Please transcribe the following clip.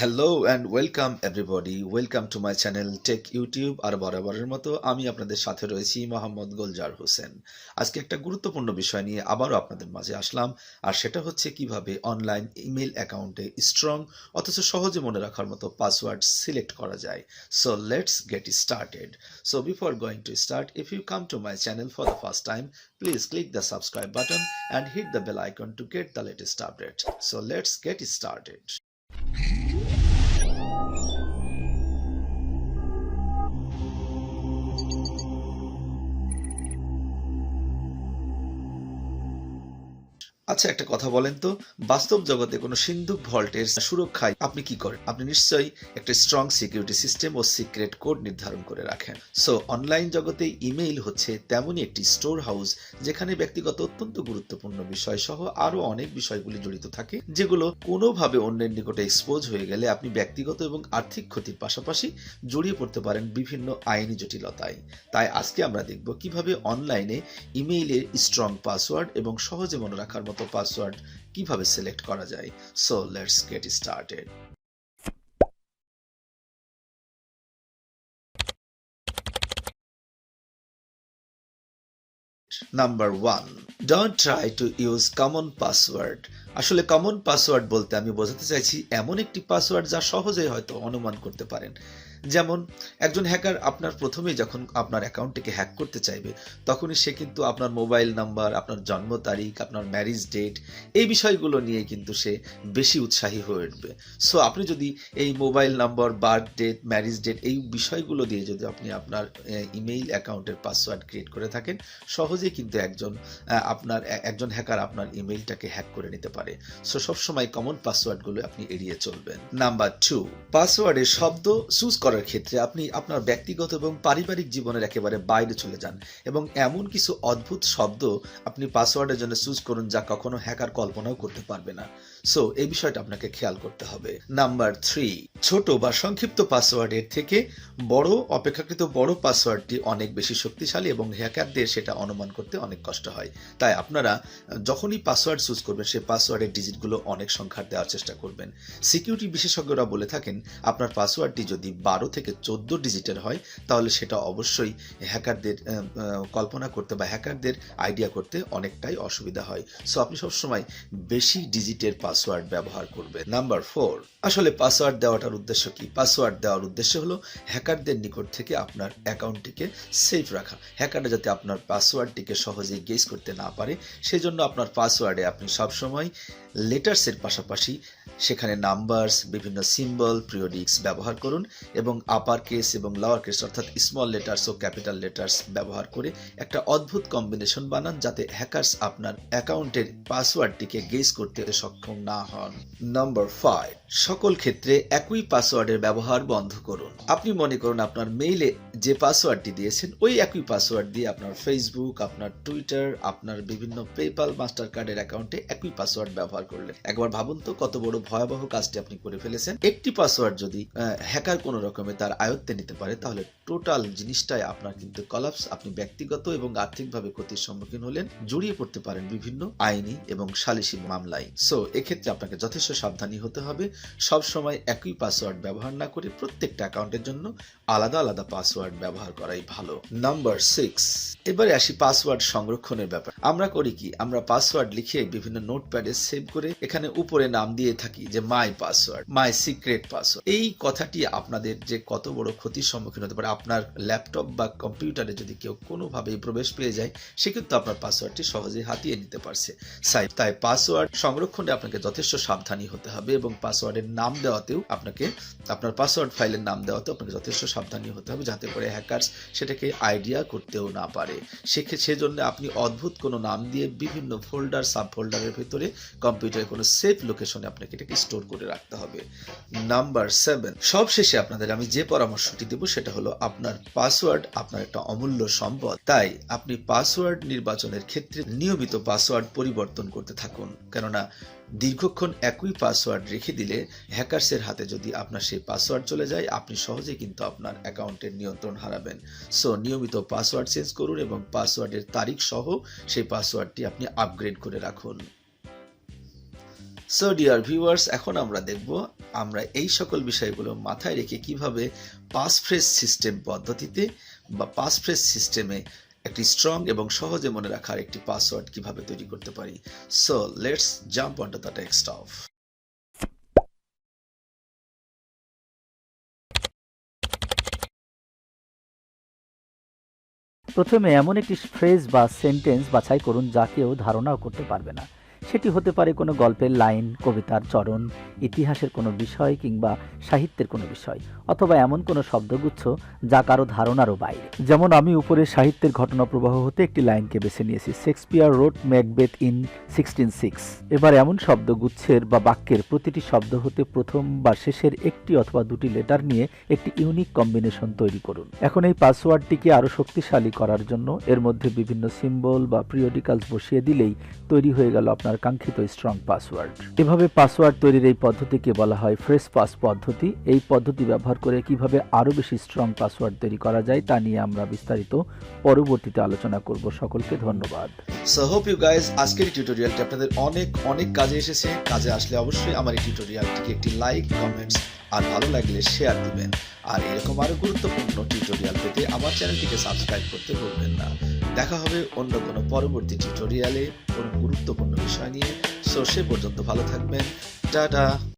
Hello and welcome everybody, welcome to my channel TechYouTube। আর বরাবরের মতো আমি আপনাদের সাথে রয়েছি মোহাম্মদ গোলজার হোসেন। আজকে একটা গুরুত্বপূর্ণ বিষয় নিয়ে আবারও আপনাদের মাঝে আসলাম, আর সেটা হচ্ছে কিভাবে অনলাইন ইমেল অ্যাকাউন্টে স্ট্রং অথচ সহজে মনে রাখার মতো পাসওয়ার্ড সিলেক্ট করা যায়। So let's get started. So before going to start, if you come to my channel for the first time, please click the subscribe button and hit the bell icon to get the latest update. So let's get started. আচ্ছা, একটা কথা বলেন তো, বাস্তব জগতে কোনো সিন্ধুক ভল্টের সুরক্ষায় আপনি কি করেন? আপনি নিশ্চয়ই একটা স্ট্রং সিকিউরিটি সিস্টেম ও সিক্রেট কোড নির্ধারণ করে রাখেন। সো অনলাইন জগতে ইমেইল হচ্ছে তেমনই একটি স্টোর হাউস, যেখানে ব্যক্তিগত অত্যন্ত গুরুত্বপূর্ণ বিষয় সহ আরো অনেক বিষয়গুলি জড়িত থাকে, যেগুলো কোনোভাবে অন্যের নিকটে এক্সপোজ হয়ে গেলে আপনি ব্যক্তিগত এবং আর্থিক ক্ষতির পাশাপাশি জড়িয়ে পড়তে পারেন বিভিন্ন আইনি জটিলতায়। তাই আজকে আমরা দেখব কিভাবে অনলাইনে ইমেইলের স্ট্রং পাসওয়ার্ড এবং সহজে মনে রাখার মতো পাসওয়ার্ড কিভাবে সিলেক্ট করা যায়। So let's get started. Number 1, don't try to use common password. আসলে কমন পাসওয়ার্ড বলতে আমি বোঝাতে চাইছি এমন একটি পাসওয়ার্ড যা সহজেই হয়তো অনুমান করতে পারেন। যেমন একজন হ্যাকার আপনার প্রথমেই যখন আপনার অ্যাকাউন্টটিকে হ্যাক করতে চাইবে, তখনই সে কিন্তু আপনার মোবাইল নাম্বার, আপনার জন্ম তারিখ, আপনার ম্যারেজ ডেট, এই বিষয়গুলো নিয়ে কিন্তু সে বেশি উৎসাহী হয়ে উঠবে। সো আপনি যদি এই mobile number, birth date, marriage date এই বিষয়গুলো দিয়ে যদি আপনি আপনার ইমেইল অ্যাকাউন্টের পাসওয়ার্ড ক্রিয়েট করে থাকেন, সহজেই কিন্তু একজন হ্যাকার আপনার ইমেইলটাকে হ্যাক করে নিতে পারে। সো সবসময় কমন পাসওয়ার্ডগুলো আপনি এড়িয়ে চলবেন। নাম্বার 2, পাসওয়ার্ডের শব্দ চুজ করার ক্ষেত্রে আপনি আপনার ব্যক্তিগত এবং পারিবারিক জীবনের একেবারে বাইরে চলে যান এবং এমন কিছু অদ্ভুত শব্দ আপনি পাসওয়ার্ডের জন্য চুজ করুন যা কখনো হ্যাকার কল্পনাও করতে পারবে না। সো এই বিষয়টা আপনাকে খেয়াল করতে হবে। নাম্বার 3, ছোট বা সংক্ষিপ্ত পাসওয়ার্ডের থেকে অপেক্ষাকৃত বড় পাসওয়ার্ডটি অনেক বেশি শক্তিশালী এবং হ্যাকারদের সেটা অনুমান করতে অনেক কষ্ট হয়। তাই আপনারা যখনই পাসওয়ার্ড চুজ করবেন, সেই পাসওয়ার্ডের ডিজিটগুলো অনেক সংখ্যার দেওয়ার চেষ্টা করবেন। সিকিউরিটি বিশেষজ্ঞরা বলে থাকেন, আপনার পাসওয়ার্ডটি যদি 12 থেকে 14 ডিজিটের হয়, তাহলে সেটা অবশ্যই হ্যাকারদের কল্পনা করতে বা হ্যাকারদের আইডিয়া করতে অনেকটাই অসুবিধা হয়। সো আপনি সবসময় বেশি ডিজিটের পাসওয়ার্ড ব্যবহার করবেন। নাম্বার 4, আসলে পাসওয়ার্ড দেওয়াটার উদ্দেশ্য কি? পাসওয়ার্ড দেওয়ার উদ্দেশ্য হলো হ্যাকারদের নিকট থেকে আপনার অ্যাকাউন্টটিকে সেফ রাখা। হ্যাকাররা যাতে আপনার পাসওয়ার্ডটিকে সহজেই গেস করতে না পারে, সেজন্য আপনার পাসওয়ার্ডে আপনি সবসময় লেটার্সের পাশাপাশি সেখানে নাম্বারস, বিভিন্ন সিম্বল, পিরিয়ডিক্স ব্যবহার করুন এবং আপার কেস এবং লোয়ার কেস অর্থাৎ স্মল লেটার্স ও ক্যাপিটাল লেটার্স ব্যবহার করে একটা অদ্ভুত কম্বিনেশন বানান, যাতে হ্যাকার্স আপনার অ্যাকাউন্টের পাসওয়ার্ডটিকে গেস করতে সক্ষম না হন। নাম্বার 5, সকল ক্ষেত্রে একই পাসওয়ার্ডের ব্যবহার বন্ধ করুন। আপনি মনে করুন আপনার মেইলে যে পাসওয়ার্ডটি দিয়েছেন, ওই একই পাসওয়ার্ড দিয়ে আপনার ফেসবুক, আপনার টুইটার, আপনার বিভিন্ন পেপ্যাল, মাস্টার কার্ডের অ্যাকাউন্টে একই পাসওয়ার্ড ব্যবহার করলেন। একবার ভাবুন তো কত বড় ভয়াবহ কাজটি আপনি করে ফেলেছেন। একটি পাসওয়ার্ড যদি হ্যাকার কোনো রকমে তার আয়ত্তে নিতে পারে, তাহলে টোটাল জিনিসটাই আপনার কিন্তু কলাপস। আপনি ব্যক্তিগত এবং আর্থিকভাবে ক্ষতির সম্মুখীন হলেন, জড়িয়ে পড়তে পারেন বিভিন্ন আইনি এবং সালিসি মামলায়। সো এক্ষেত্রে আপনাকে যথেষ্ট সাবধানী হতে হবে। সব সময় একই পাসওয়ার্ড ব্যবহার না করে প্রত্যেকটা অ্যাকাউন্টের জন্য আলাদা আলাদা পাসওয়ার্ড ব্যবহার করাই ভালো। নাম্বার 6, এবারে আসি পাসওয়ার্ড সংরক্ষণের ব্যাপার। আমরা করি কি, আমরা পাসওয়ার্ড লিখে বিভিন্ন নোটপ্যাডে সেভ করে এখানে উপরে নাম দিয়ে থাকি যে মাই পাসওয়ার্ড, মাই সিক্রেট পাসওয়ার্ড। এই কথাটি আপনাদের যে কত বড় ক্ষতির সম্মুখীন হতে পারে। আপনার ল্যাপটপ বা কম্পিউটারে যদি কেউ কোনোভাবেই প্রবেশ পেয়ে যায়, সে কিন্তু আপনার পাসওয়ার্ডটি সহজেই হাতিয়ে নিতে পারছে। তাই পাসওয়ার্ড সংরক্ষণে আপনাকে যথেষ্ট সাবধানী হতে হবে এবং পাসওয়ার্ডের নাম দেওয়াতেও আপনার পাসওয়ার্ড ফাইলের নাম দেওয়াতেও আপনাকে যথেষ্ট সাবধানী হতে হবে, যাতে করে হ্যাকার্স সেটাকে আইডিয়া করতেও না পারে। সেজন্য আপনি অদ্ভুত কোনো নাম দিয়ে বিভিন্ন ফোল্ডার, সাব ফোল্ডারের ভিতরে কম্পিউটারে কোনো সেফ লোকেশনে আপনাকে এটাকে স্টোর করে রাখতে হবে। নাম্বার 7, সবশেষে আপনাদের আমি যে পরামর্শটি দেব সেটা হলো, আপনার পাসওয়ার্ড আপনার একটা অমূল্য সম্পদ। তাই আপনি পাসওয়ার্ড নির্বাচনের ক্ষেত্রে নিয়মিত পাসওয়ার্ড পরিবর্তন করতে থাকুন, কেননা দীর্ঘক্ষণ একই পাসওয়ার্ড রেখে দিলে হ্যাকার্সের হাতে যদি আপনার সেই পাসওয়ার্ড চলে যায়, আপনি সহজেই কিন্তু আপনার অ্যাকাউন্টের নিয়ন্ত্রণ হারাবেন। সো নিয়মিত পাসওয়ার্ড চেঞ্জ করুন এবং পাসওয়ার্ডের তারিখ সহ সেই পাসওয়ার্ডটি আপনি আপগ্রেড করে রাখুন। সো ডিয়ার ভিউয়ার্স, এখন আমরা দেখব আমরা এই সকল বিষয়গুলো মাথায় রেখে কিভাবে পাস ফ্রেজ সিস্টেম পদ্ধতিতে বা পাস ফ্রেজ সিস্টেমে একটি স্ট্রং এবং সহজে মনে রাখার একটি পাসওয়ার্ড কিভাবে তৈরি করতে পারি। So let's jump on to the text of. প্রথমে এমন একটি ফ্রেজ বা সেন্টেন্স বাছাই করুন যা কেউ ধারণাও করতে পারবে না। সেটি হতে পারে কোনো গল্পের লাইন, কবিতার চরণ, ইতিহাসের কোনো বিষয় কিংবা সাহিত্যের কোনো বিষয়, অথবা এমন কোনো শব্দগুচ্ছ যা কারো ধারণারও বাইরে। যেমন আমি উপরে সাহিত্যের ঘটনা প্রবাহ হতে একটি লাইনকে বেছে নিয়েছি, শেক্সপিয়ার রোট ম্যাকবেথ ইন 1606। এবার এমন শব্দগুচ্ছের বা বাক্যের প্রতিটি শব্দ হতে প্রথম বা শেষের একটি অথবা দুটি লেটার নিয়ে একটি ইউনিক কম্বিনেশন তৈরি করুন। এখন এই পাসওয়ার্ডটিকে আরও শক্তিশালী করার জন্য এর মধ্যে বিভিন্ন সিম্বল বা পিরিয়ডিক্যালস বসিয়ে দিলেই তৈরি হয়ে গেল আপনার কাঙ্ক্ষিত স্ট্রং পাসওয়ার্ড। এভাবে পাসওয়ার্ড তৈরির এই পদ্ধতিকে বলা হয় ফ্রেজ পাস পদ্ধতি। এই পদ্ধতি ব্যবহার করে কিভাবে আরও বেশি স্ট্রং পাসওয়ার্ড তৈরি করা যায় তা নিয়ে আমরা বিস্তারিত পরবর্তীতে আলোচনা করব। সকলকে ধন্যবাদ। সো হোপ ইউ গাইজ আজকের টিউটোরিয়ালটি আপনাদের অনেক কাজে এসেছে। কাজে আসলে অবশ্যই আমার এই টিউটোরিয়ালটিকে একটি লাইক, কমেন্টস আর ভালো লাগলে শেয়ার দিবেন। আর এরকম আরো গুরুত্বপূর্ণ টিউটোরিয়াল পেতে আমার চ্যানেলটিকে সাবস্ক্রাইব করতে ভুলবেন না। দেখা হবে অন্য কোনো পরবর্তী টিউটোরিয়ালে কোনো গুরুত্বপূর্ণ বিষয় নিয়ে। সো সে পর্যন্ত ভালো থাকবেন। টাটা।